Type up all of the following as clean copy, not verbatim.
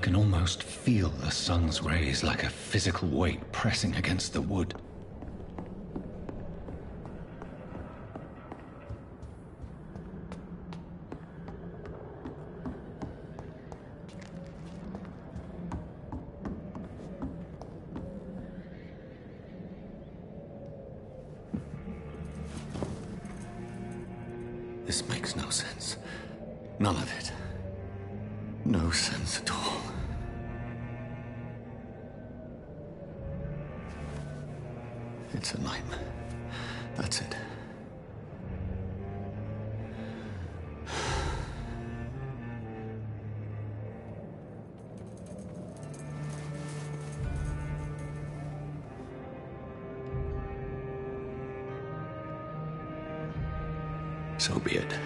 can almost feel the sun's rays like a physical weight pressing against the wood. This makes no sense. None of it. No sense at all. It's a nightmare. That's it. So be it.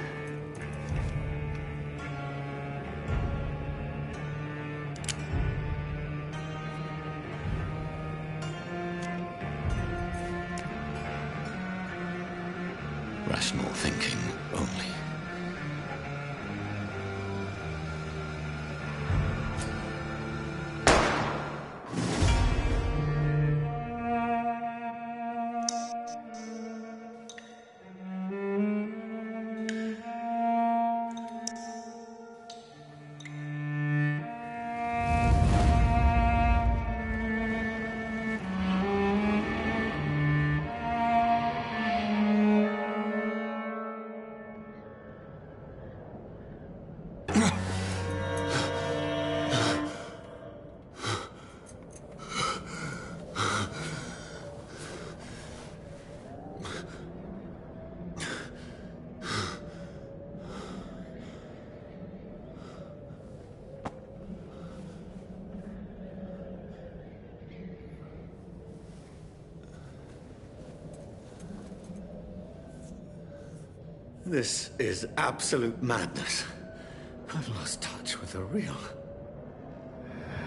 Rational thinking only. This is absolute madness. I've lost touch with the real.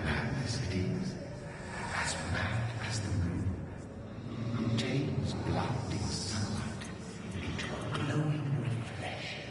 Madness it is, as mad as the moon, who takes blinding sunlight into a glowing reflection.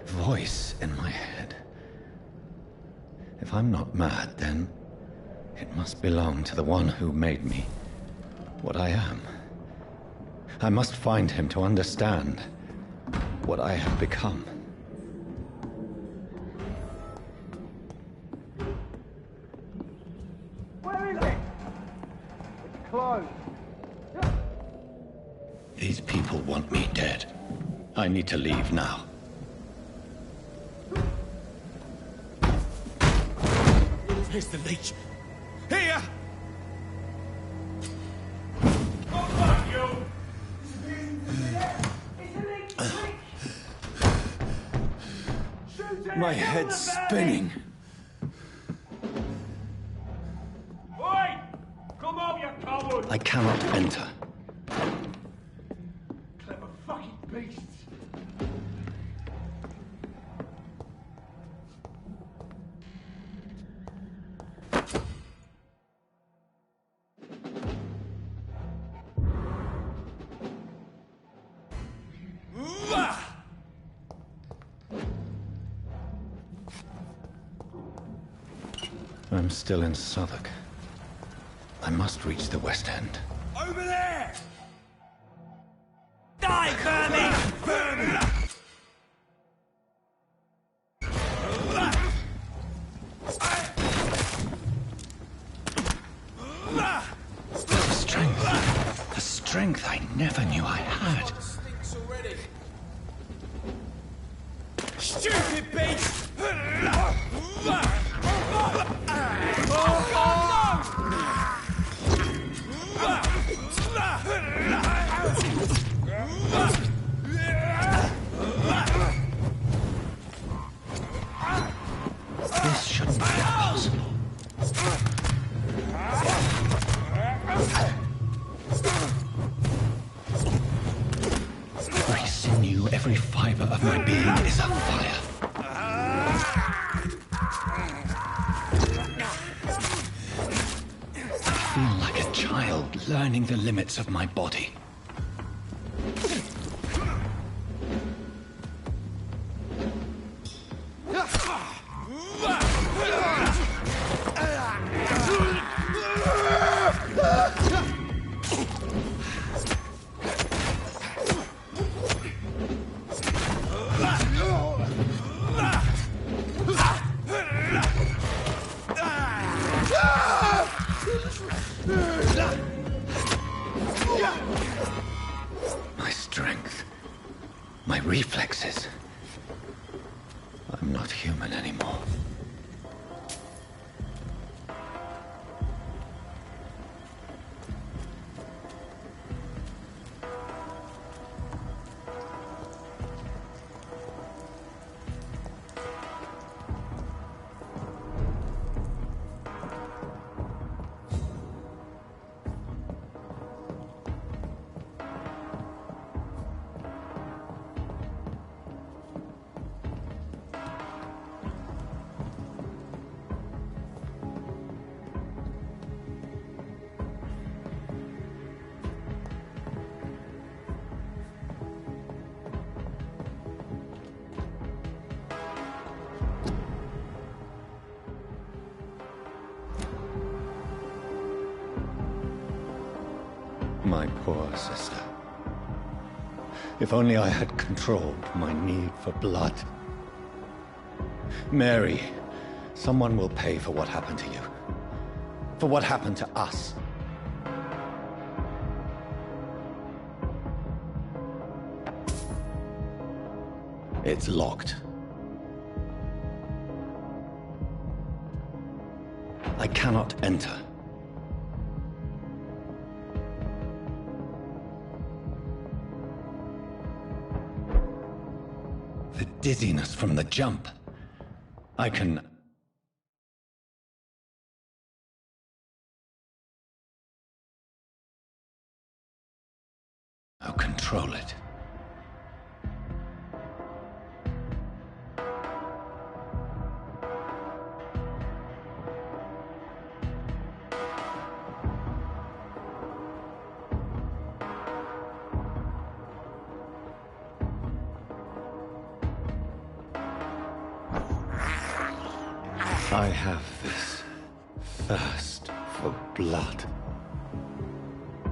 Voice in my head. If I'm not mad, then it must belong to the one who made me what I am. I must find him to understand what I have become. Where is it? It's closed. These people want me dead. I need to leave now. Here's the leech. Here! My head's spinning. Oi! Come out, you coward! I cannot enter. Clever fucking beasts! I'm still in Southwark. I must reach the West End. Over there! Die, vermin! Vermin! The strength I never knew I had. Stupid beast! This shouldn't be possible. Every sinew, every fiber of my being is afire. I feel like a child learning the limits of my body. My strength, my reflexes. I'm not human anymore. My poor sister. If only I had controlled my need for blood. Mary, someone will pay for what happened to you. For what happened to us. It's locked. I cannot enter. The dizziness from the jump. I can... I'll control it. I have this thirst for blood.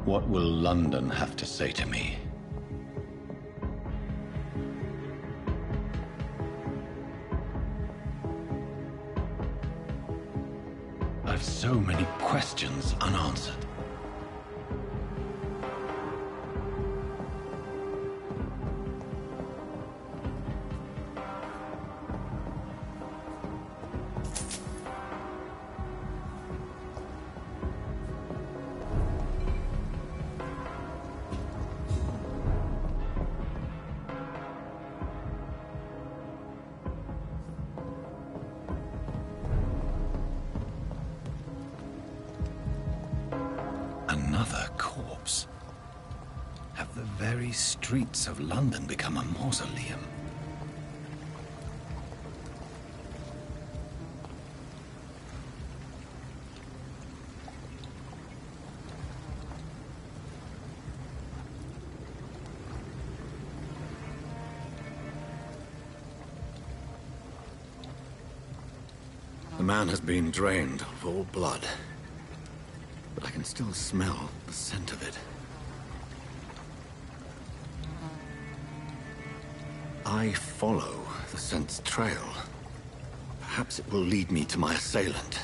What will London have to say to me? I've so many questions unanswered. very streets of London become a mausoleum. The man has been drained of all blood, but I can still smell the scent of it. I follow the scent's trail. Perhaps it will lead me to my assailant.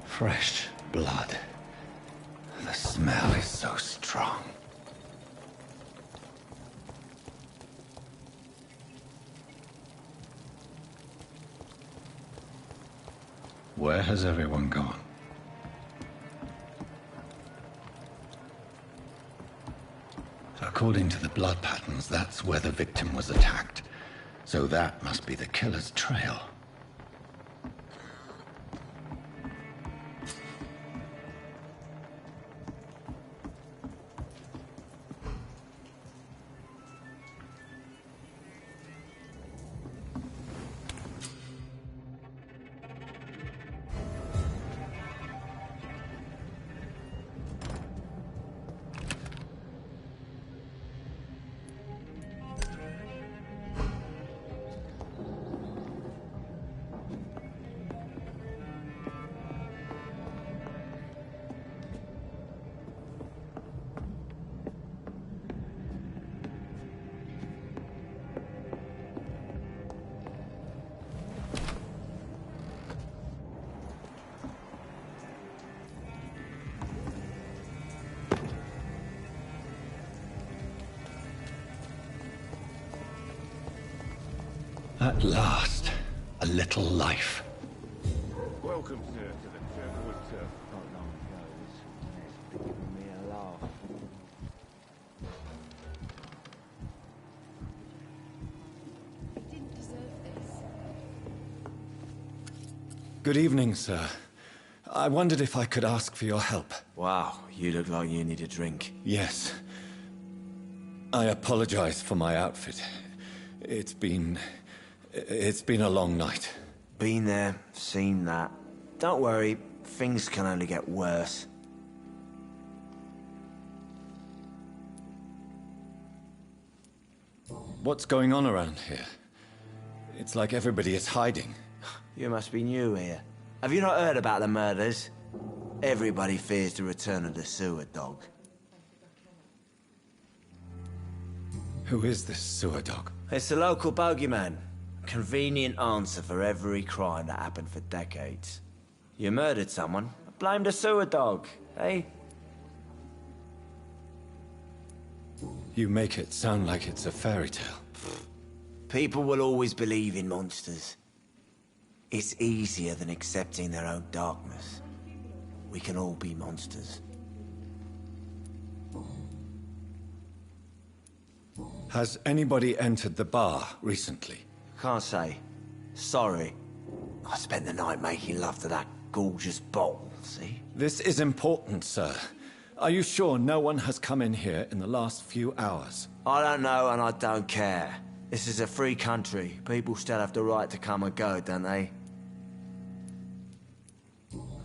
Fresh blood. The smell is so strong. Where has everyone gone? According to the blood patterns, that's where the victim was attacked. So that must be the killer's trail. At last, a little life. Welcome, sir, to the Turquoise Turf. Not long ago, this was giving me a laugh. I didn't deserve this. Good evening, sir. I wondered if I could ask for your help. Wow, you look like you need a drink. Yes. I apologize for my outfit. It's been a long night. Been there, seen that. Don't worry, things can only get worse. What's going on around here? It's like everybody is hiding. You must be new here. Have you not heard about the murders? Everybody fears the return of the sewer dog. Who is this sewer dog? It's the local bogeyman. Convenient answer for every crime that happened for decades. You murdered someone, blame the sewer dog, eh? You make it sound like it's a fairy tale. People will always believe in monsters. It's easier than accepting their own darkness. We can all be monsters. Has anybody entered the bar recently? Can't say. Sorry. I spent the night making love to that gorgeous bottle, see? This is important, sir. Are you sure no one has come in here in the last few hours? I don't know and I don't care. This is a free country. People still have the right to come and go, don't they?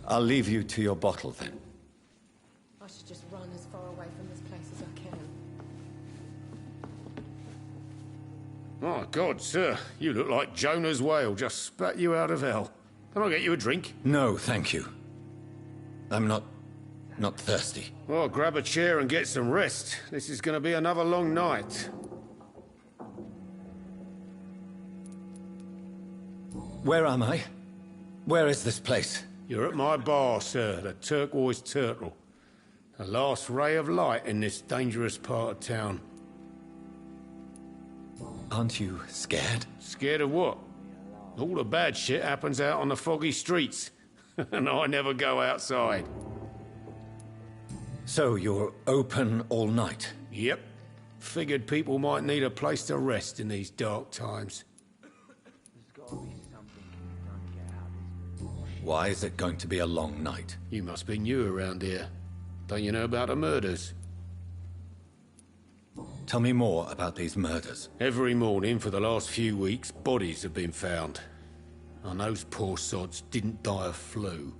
I'll leave you to your bottle then. I should just run as far away from this place as I can. My God, sir, you look like Jonah's whale just spat you out of hell. Can I get you a drink? No, thank you. I'm not thirsty. Well, grab a chair and get some rest. This is going to be another long night. Where am I? Where is this place? You're at my bar, sir, the Turquoise Turtle. The last ray of light in this dangerous part of town. Aren't you scared? Scared of what? All the bad shit happens out on the foggy streets. And I never go outside. So you're open all night? Yep. Figured people might need a place to rest in these dark times. There's gotta be something we've done to get out of this bullshit. Why is it going to be a long night? You must be new around here. Don't you know about the murders? Tell me more about these murders. Every morning for the last few weeks, bodies have been found. And those poor sods didn't die of flu.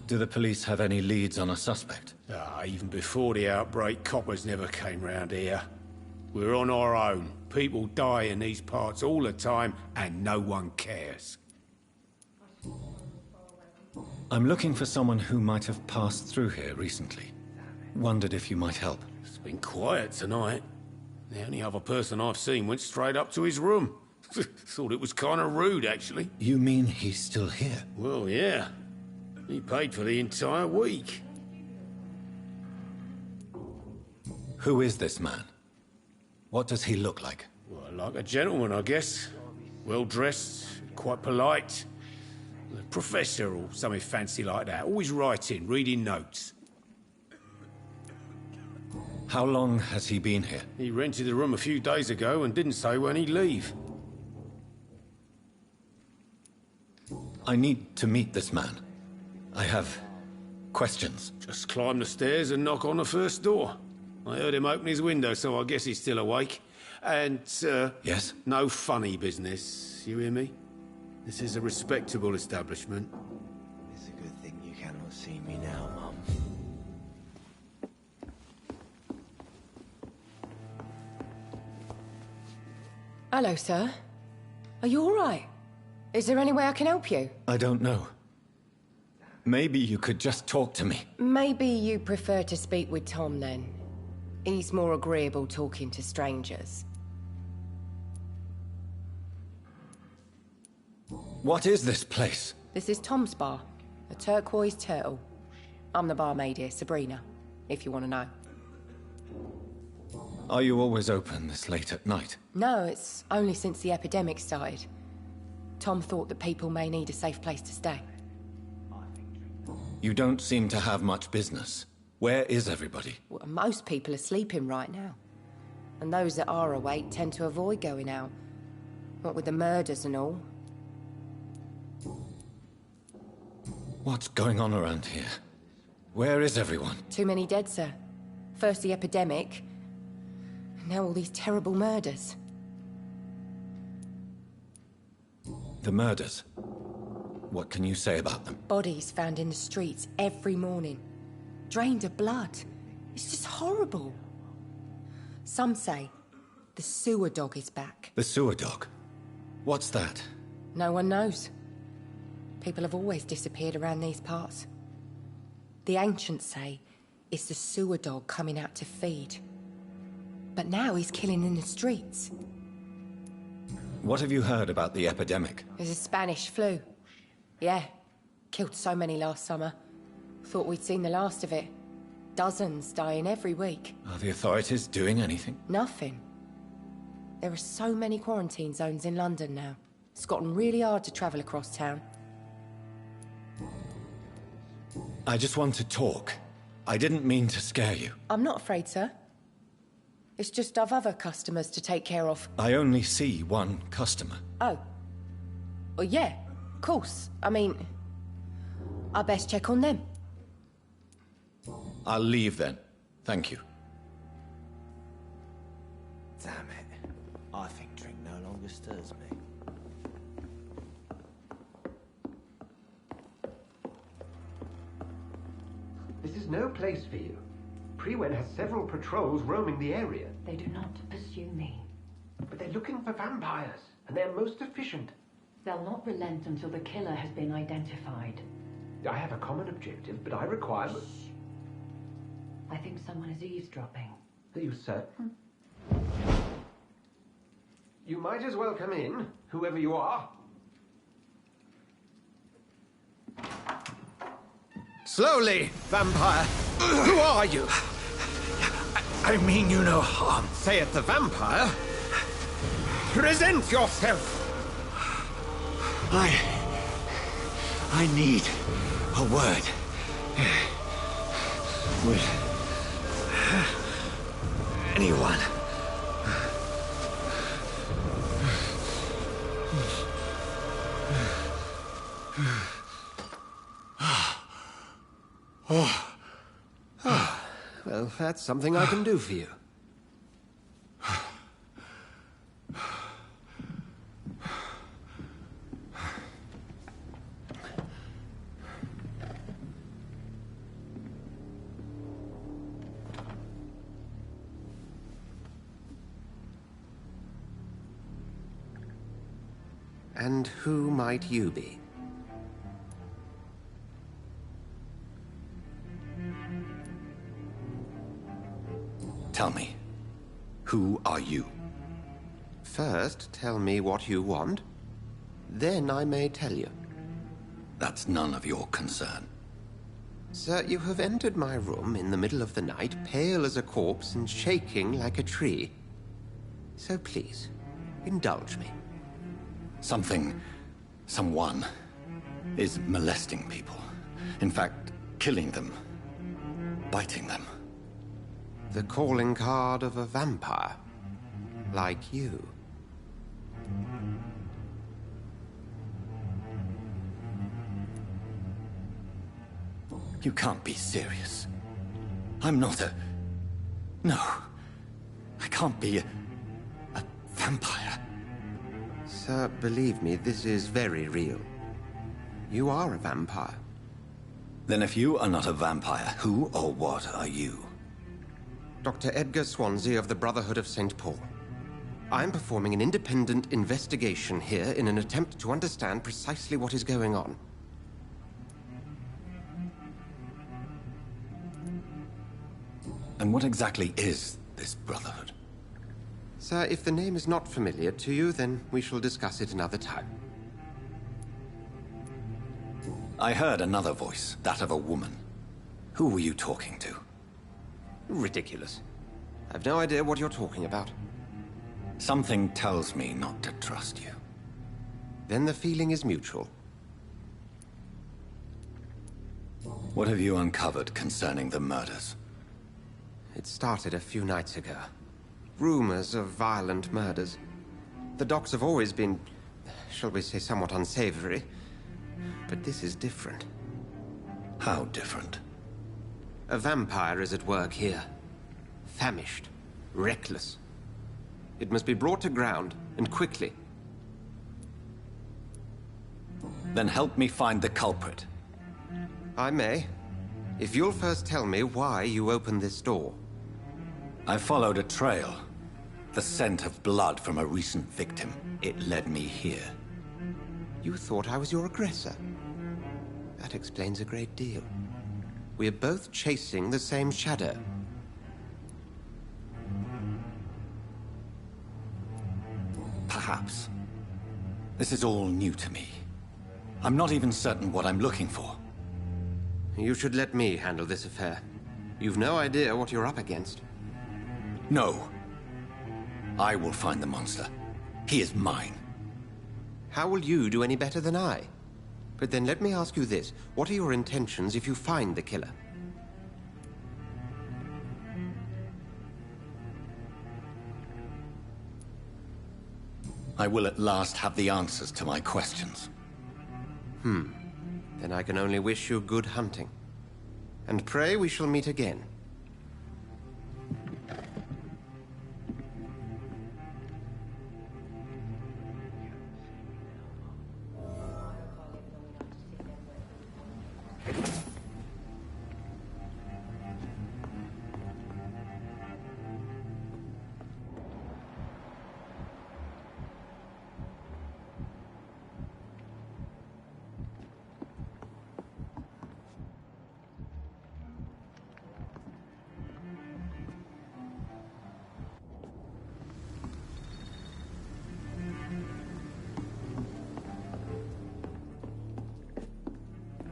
Do the police have any leads on a suspect? Even before the outbreak, coppers never came round here. We're on our own. People die in these parts all the time, and no one cares. I'm looking for someone who might have passed through here recently. Wondered if you might help. It's been quiet tonight. The only other person I've seen went straight up to his room. Thought it was kind of rude, actually. You mean he's still here? Well, yeah. He paid for the entire week. Who is this man? What does he look like? Well, like a gentleman, I guess. Well-dressed, quite polite. A professor or something fancy like that. Always writing, reading notes. How long has he been here? He rented the room a few days ago and didn't say when he'd leave. I need to meet this man. I have questions. Just climb the stairs and knock on the first door. I heard him open his window, so I guess he's still awake. And, Yes? no funny business, you hear me? This is a respectable establishment. It's a good thing you cannot see me now, Mum. Hello, sir. Are you all right? Is there any way I can help you? I don't know. Maybe you could just talk to me. Maybe you prefer to speak with Tom, then. He's more agreeable talking to strangers. What is this place? This is Tom's bar, a turquoise turtle. I'm the barmaid here, Sabrina, if you want to know. Are you always open this late at night? No, it's only since the epidemic started. Tom thought that people may need a safe place to stay. You don't seem to have much business. Where is everybody? Well, most people are sleeping right now. And those that are awake tend to avoid going out. What with the murders and all. What's going on around here? Where is everyone? Too many dead, sir. First the epidemic, now all these terrible murders. The murders. What can you say about them? Bodies found in the streets every morning. Drained of blood. It's just horrible. Some say the sewer dog is back. The sewer dog? What's that? No one knows. People have always disappeared around these parts. The ancients say it's the sewer dog coming out to feed. But now he's killing in the streets. What have you heard about the epidemic? There's a Spanish flu. Yeah, killed so many last summer. Thought we'd seen the last of it. Dozens dying every week. Are the authorities doing anything? Nothing. There are so many quarantine zones in London now. It's gotten really hard to travel across town. I just want to talk. I didn't mean to scare you. I'm not afraid, sir. It's just I've other customers to take care of. I only see one customer. Oh. Well, yeah, of course. I mean, I best check on them. I'll leave then. Thank you. Damn it. I think drink no longer stirs me. This is no place for you. Prewen has several patrols roaming the area. They do not pursue me. But they're looking for vampires, and they're most efficient. They'll not relent until the killer has been identified. I have a common objective, but I require... I think someone is eavesdropping. Are you certain? You might as well come in, whoever you are. Slowly, vampire. Who are you? I mean you no harm. Say it, the vampire. Present yourself. I need a word. With anyone. Well, that's something I can do for you. And who might you be? Tell me, who are you? First, tell me what you want. Then I may tell you. That's none of your concern. Sir, you have entered my room in the middle of the night, pale as a corpse and shaking like a tree. So please, indulge me. Someone is molesting people. In fact, killing them. Biting them. The calling card of a vampire. Like you. You can't be serious. I'm not a... No. I can't be a vampire. Sir, believe me, this is very real. You are a vampire. Then if you are not a vampire, who or what are you? Dr. Edgar Swansea of the Brotherhood of St. Paul. I'm performing an independent investigation here in an attempt to understand precisely what is going on. And what exactly is this Brotherhood? Sir, if the name is not familiar to you, then we shall discuss it another time. I heard another voice, that of a woman. Who were you talking to? Ridiculous. I've no idea what you're talking about. Something tells me not to trust you. Then the feeling is mutual. What have you uncovered concerning the murders? It started a few nights ago. Rumors of violent murders. The docks have always been, shall we say, somewhat unsavory. But this is different. How different? A vampire is at work here. Famished. Reckless. It must be brought to ground, and quickly. Then help me find the culprit. I may. If you'll first tell me why you opened this door. I followed a trail. The scent of blood from a recent victim. It led me here. You thought I was your aggressor. That explains a great deal. We are both chasing the same shadow. Perhaps. This is all new to me. I'm not even certain what I'm looking for. You should let me handle this affair. You've no idea what you're up against. No. I will find the monster. He is mine. How will you do any better than I? But then let me ask you this. What are your intentions if you find the killer? I will at last have the answers to my questions. Then I can only wish you good hunting. And pray we shall meet again.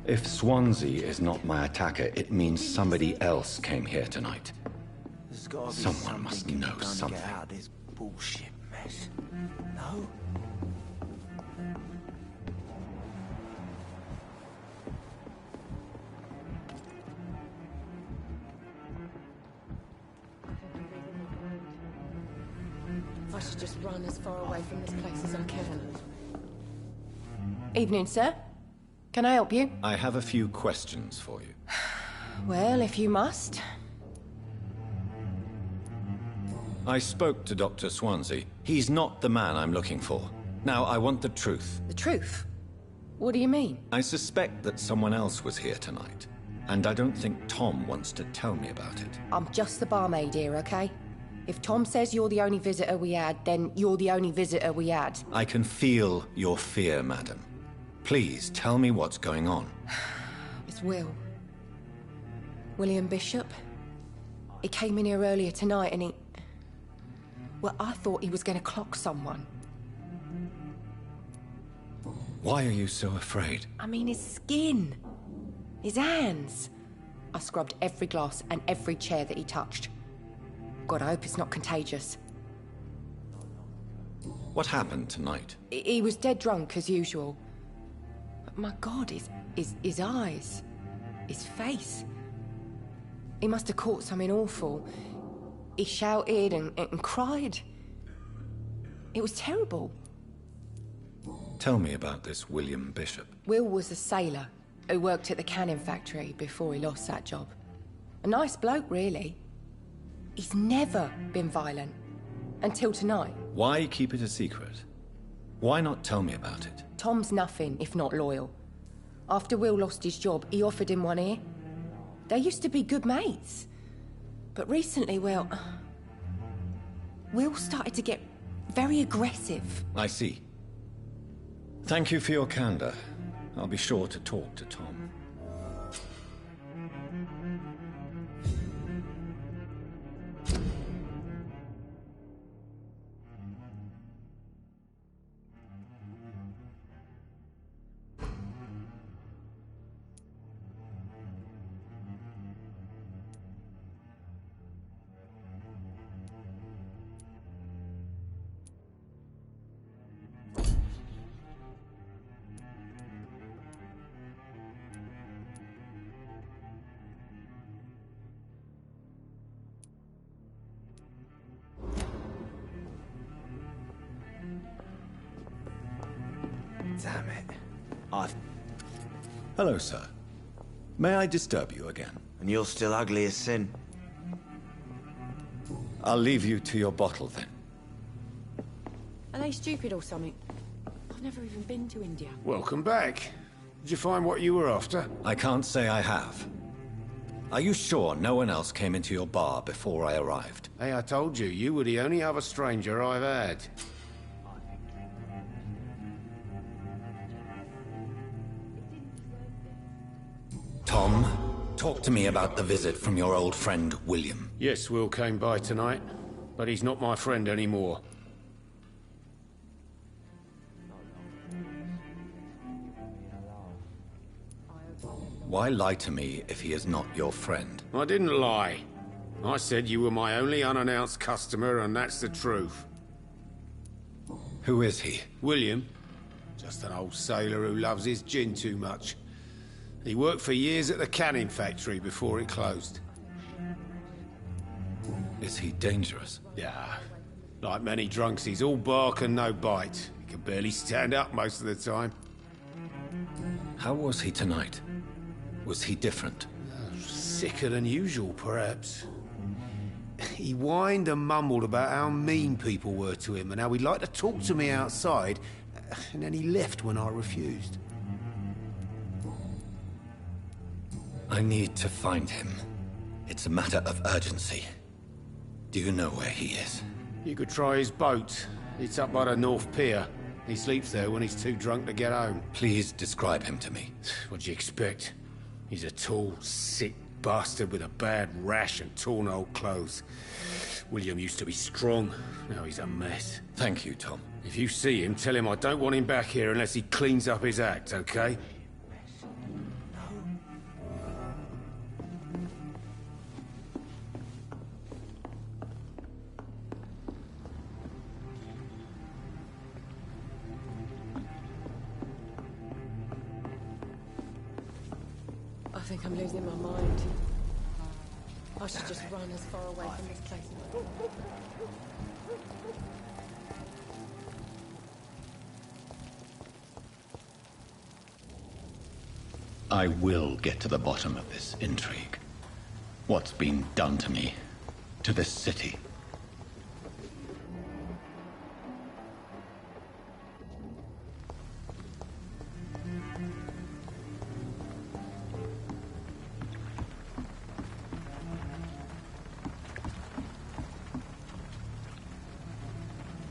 If Swansea is not my attacker, it means somebody else came here tonight. There's gotta be Someone must something know you've done to something. get out of this bullshit mess. No? I should just run as far away from this place as I can. Evening, sir. Can I help you? I have a few questions for you. Well, if you must. I spoke to Dr. Swansea. He's not the man I'm looking for. Now, I want the truth. The truth? What do you mean? I suspect that someone else was here tonight, and I don't think Tom wants to tell me about it. I'm just the barmaid here, okay? If Tom says you're the only visitor we had, then you're the only visitor we had. I can feel your fear, madam. Please, tell me what's going on. It's Will. William Bishop. He came in here earlier tonight and he... Well, I thought he was going to clock someone. Why are you so afraid? I mean, his skin. His hands. I scrubbed every glass and every chair that he touched. God, I hope it's not contagious. What happened tonight? He was dead drunk, as usual. But my God, his eyes. His face. He must have caught something awful. He shouted and cried. It was terrible. Tell me about this William Bishop. Will was a sailor who worked at the canning factory before he lost that job. A nice bloke, really. He's never been violent. Until tonight. Why keep it a secret? Why not tell me about it? Tom's nothing if not loyal. After Will lost his job, he offered him one ear. They used to be good mates. But recently, well... Will started to get very aggressive. I see. Thank you for your candor. I'll be sure to talk to Tom. Damn it. Hello, sir. May I disturb you again? And you're still ugly as sin. I'll leave you to your bottle, then. Are they stupid or something? I've never even been to India. Welcome back. Did you find what you were after? I can't say I have. Are you sure no one else came into your bar before I arrived? Hey, I told you, you were the only other stranger I've had. Tom, talk to me about the visit from your old friend, William. Yes, Will came by tonight, but he's not my friend anymore. Why lie to me if he is not your friend? I didn't lie. I said you were my only unannounced customer, and that's the truth. Who is he? William. Just an old sailor who loves his gin too much. He worked for years at the canning factory before it closed. Is he dangerous? Yeah. Like many drunks, he's all bark and no bite. He can barely stand up most of the time. How was he tonight? Was he different? Sicker than usual, perhaps. He whined and mumbled about how mean people were to him and how he'd like to talk to me outside, and then he left when I refused. I need to find him. It's a matter of urgency. Do you know where he is? You could try his boat. It's up by the North Pier. He sleeps there when he's too drunk to get home. Please describe him to me. What'd you expect? He's a tall, sick bastard with a bad rash and torn old clothes. William used to be strong. Now he's a mess. Thank you, Tom. If you see him, tell him I don't want him back here unless he cleans up his act, okay? I think I'm losing my mind. I should just run as far away from this place as possible. I will get to the bottom of this intrigue. What's been done to me, to this city.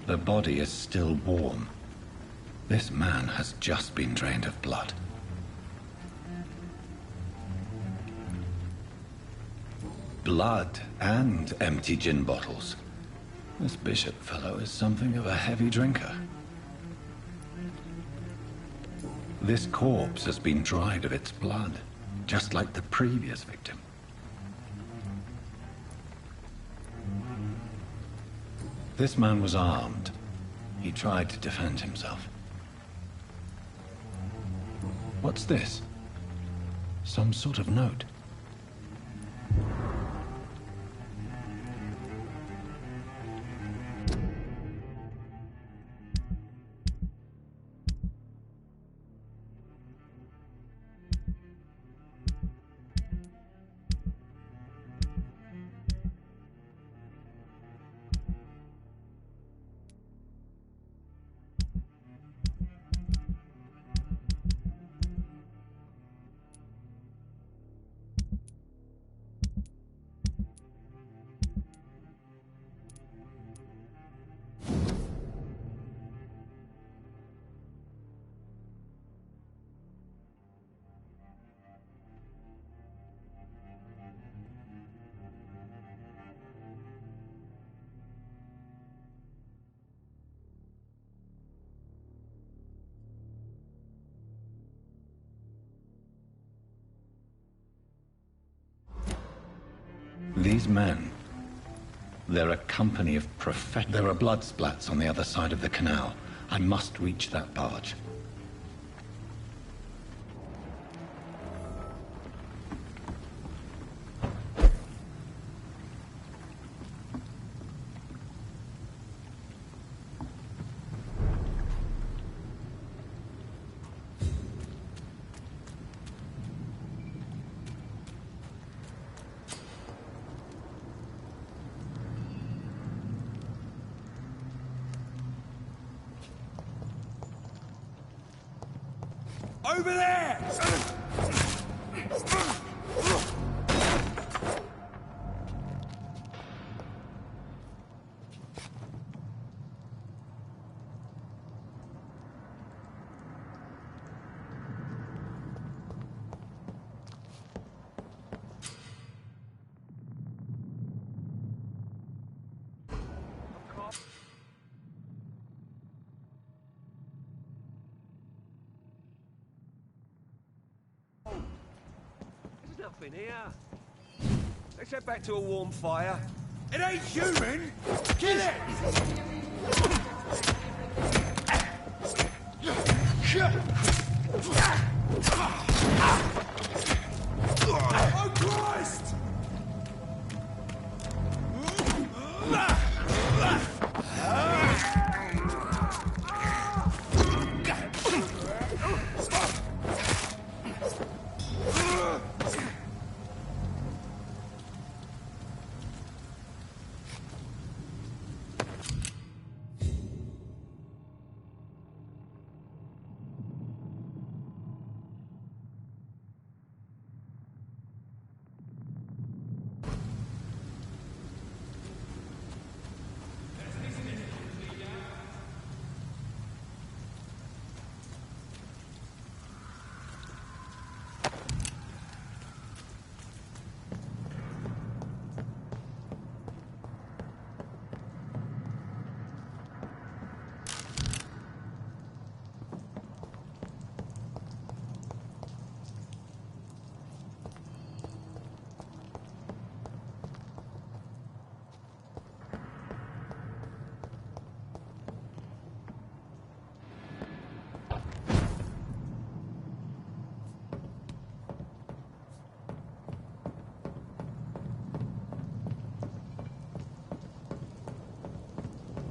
The body is still warm. This man has just been drained of blood. Blood and empty gin bottles. This bishop fellow is something of a heavy drinker. This corpse has been dried of its blood, just like the previous victim. This man was armed. He tried to defend himself. What's this? Some sort of note. These men, they're a company of There are blood splats on the other side of the canal. I must reach that barge. Over there! Nothing here. Let's head back to a warm fire. It ain't human! Kill it! Oh, Christ!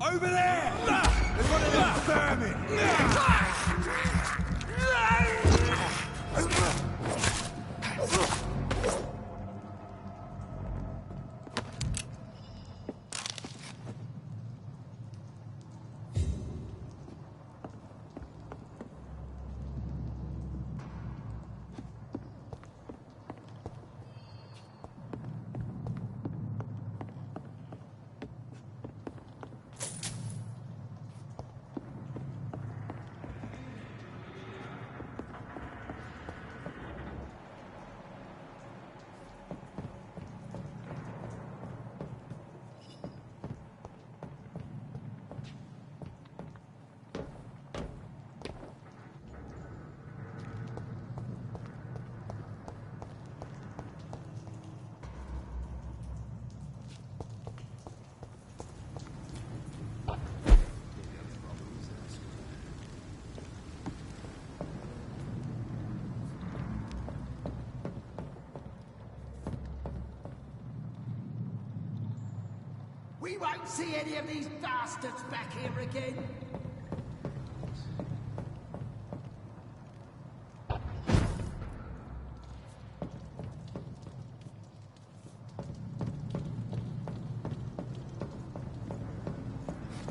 Over there! There's one of them vermin! We won't see any of these bastards back here again.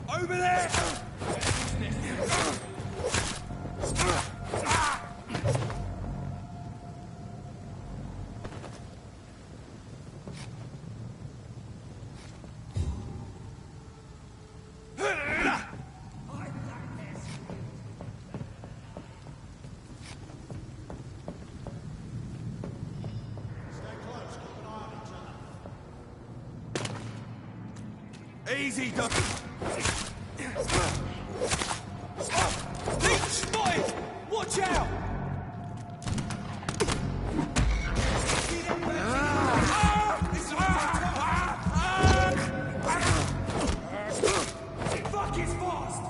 Over there! Easy, Doc. Leech spotted! Watch out! Fuck is fast!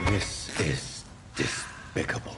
This is despicable.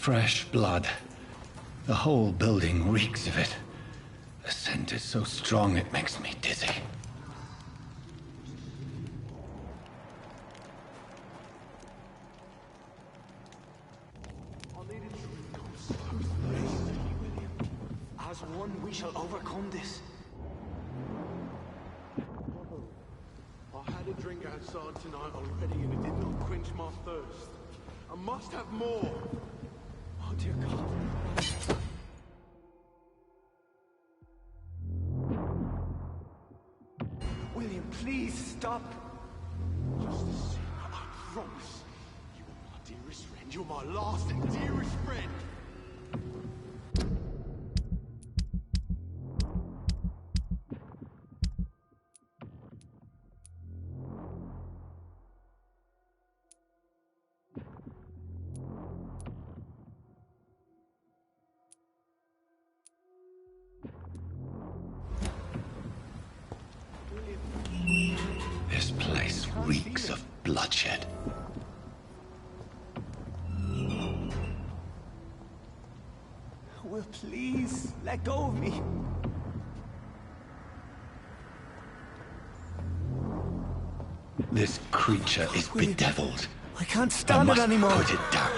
Fresh blood. The whole building reeks of it. The scent is so strong it makes me dizzy. As one, we shall overcome this. I had a drink outside tonight already and it did not quench my thirst. I must have more. Oh dear God. William, please stop. Just the same, I promise. You are my dearest friend. You're my last and dearest friend. This place reeks of bloodshed. Will, please, let go of me. This creature is bedeviled. I can't stand it anymore. Put it down.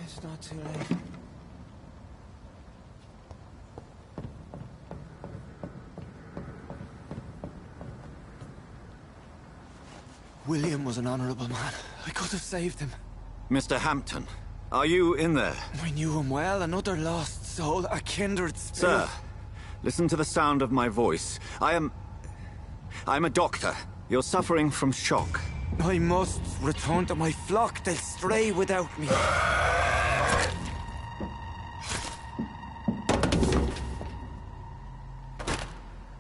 It's not too late. William was an honorable man. I could have saved him. Mr. Hampton, are you in there? I knew him well, another lost soul, a kindred spirit. Sir, listen to the sound of my voice. I'm a doctor. You're suffering from shock. I must return to my flock. They'll stray without me.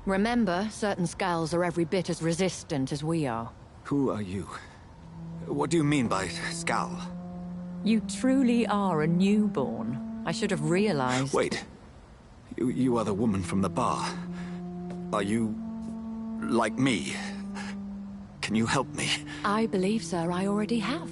Remember, certain skulls are every bit as resistant as we are. Who are you? What do you mean by Skal? You truly are a newborn. I should have realized. Wait. You are the woman from the bar. Are you... like me? Can you help me? I believe, sir, I already have.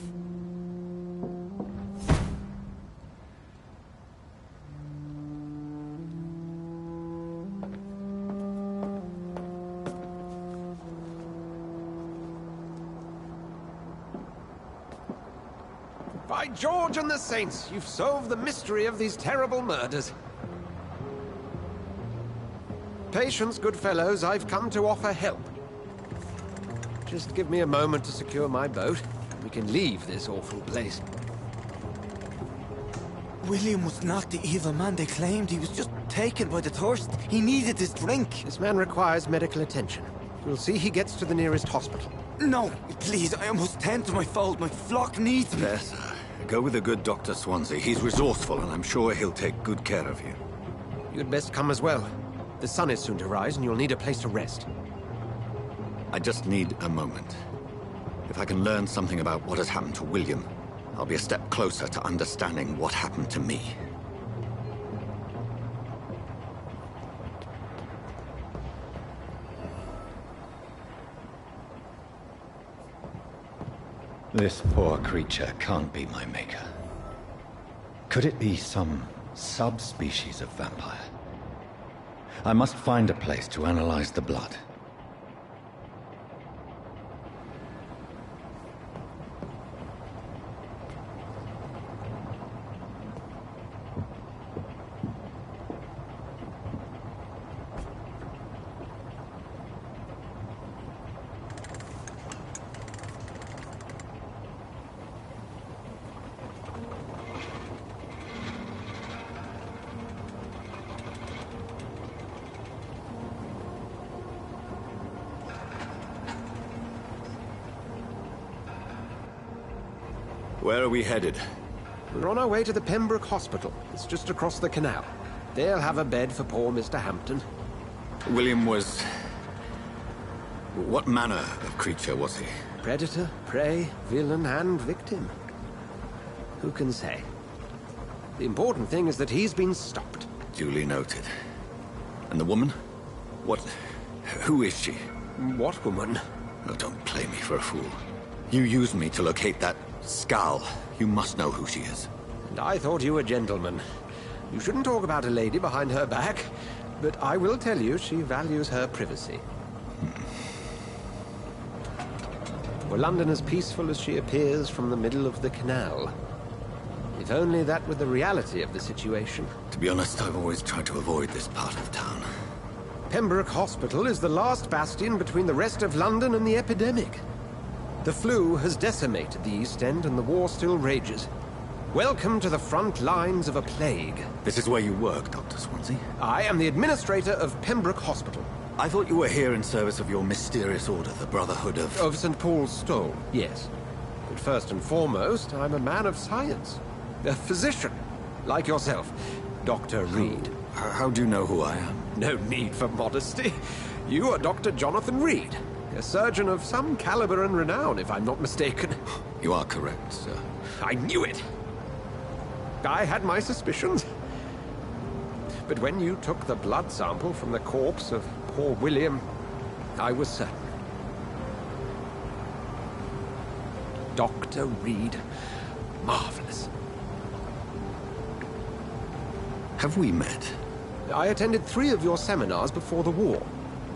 By George and the Saints, you've solved the mystery of these terrible murders. Patience, good fellows, I've come to offer help. Just give me a moment to secure my boat, and we can leave this awful place. William was not the evil man they claimed. He was just taken by the thirst. He needed his drink. This man requires medical attention. We'll see he gets to the nearest hospital. No, please, I must tend to my fold. My flock needs me. There, sir. Go with the good Dr. Swansea. He's resourceful, and I'm sure he'll take good care of you. You'd best come as well. The sun is soon to rise, and you'll need a place to rest. I just need a moment. If I can learn something about what has happened to William, I'll be a step closer to understanding what happened to me. This poor creature can't be my maker. Could it be some subspecies of vampire? I must find a place to analyze the blood. Where are we headed? We're on our way to the Pembroke Hospital. It's just across the canal. They'll have a bed for poor Mr. Hampton. William was... What manner of creature was he? Predator, prey, villain, and victim. Who can say? The important thing is that he's been stopped. Duly noted. And the woman? What... Who is she? What woman? Oh, don't play me for a fool. You used me to locate that skull. You must know who she is. And I thought you a gentleman. You shouldn't talk about a lady behind her back, but I will tell you she values her privacy. Were London as peaceful as she appears from the middle of the canal? If only that were the reality of the situation. To be honest, I've always tried to avoid this part of town. Pembroke Hospital is the last bastion between the rest of London and the epidemic. The flu has decimated the East End and the war still rages. Welcome to the front lines of a plague. This is where you work, Dr. Swansea? I am the administrator of Pembroke Hospital. I thought you were here in service of your mysterious order, the Brotherhood of... Of St. Paul's Stole, yes. But first and foremost, I'm a man of science. A physician, like yourself, Dr. Reed. How do you know who I am? No need for modesty. You are Dr. Jonathan Reed. A surgeon of some caliber and renown, if I'm not mistaken. You are correct, sir. I knew it! I had my suspicions. But when you took the blood sample from the corpse of poor William, I was certain. Dr. Reed. Marvelous. Have we met? I attended 3 of your seminars before the war.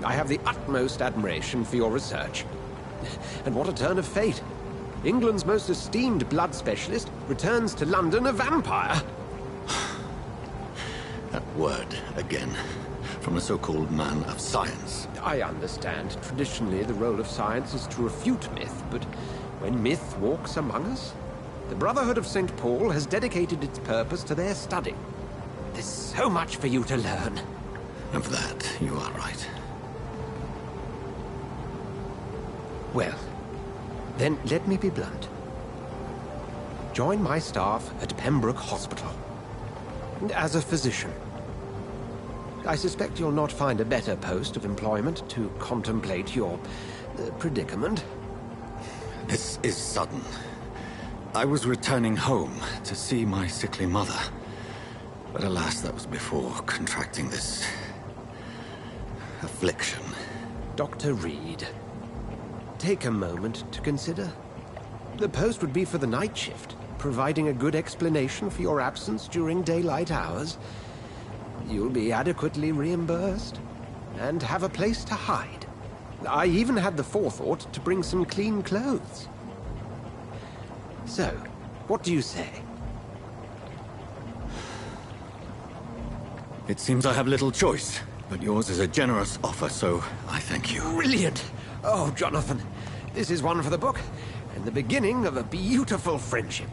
I have the utmost admiration for your research. And what a turn of fate. England's most esteemed blood specialist returns to London a vampire. That word, again, from a so-called man of science. I understand. Traditionally, the role of science is to refute myth, but when myth walks among us, the Brotherhood of St. Paul has dedicated its purpose to their study. There's so much for you to learn. Of that, you are right. Well, then let me be blunt. Join my staff at Pembroke Hospital. As a physician. I suspect you'll not find a better post of employment to contemplate your predicament. This is sudden. I was returning home to see my sickly mother. But alas, that was before contracting this... affliction. Dr. Reed, take a moment to consider. The post would be for the night shift, providing a good explanation for your absence during daylight hours. You'll be adequately reimbursed, and have a place to hide. I even had the forethought to bring some clean clothes. So, what do you say? It seems I have little choice, but yours is a generous offer, so I thank you. Brilliant! Oh, Jonathan, this is one for the book, and the beginning of a beautiful friendship.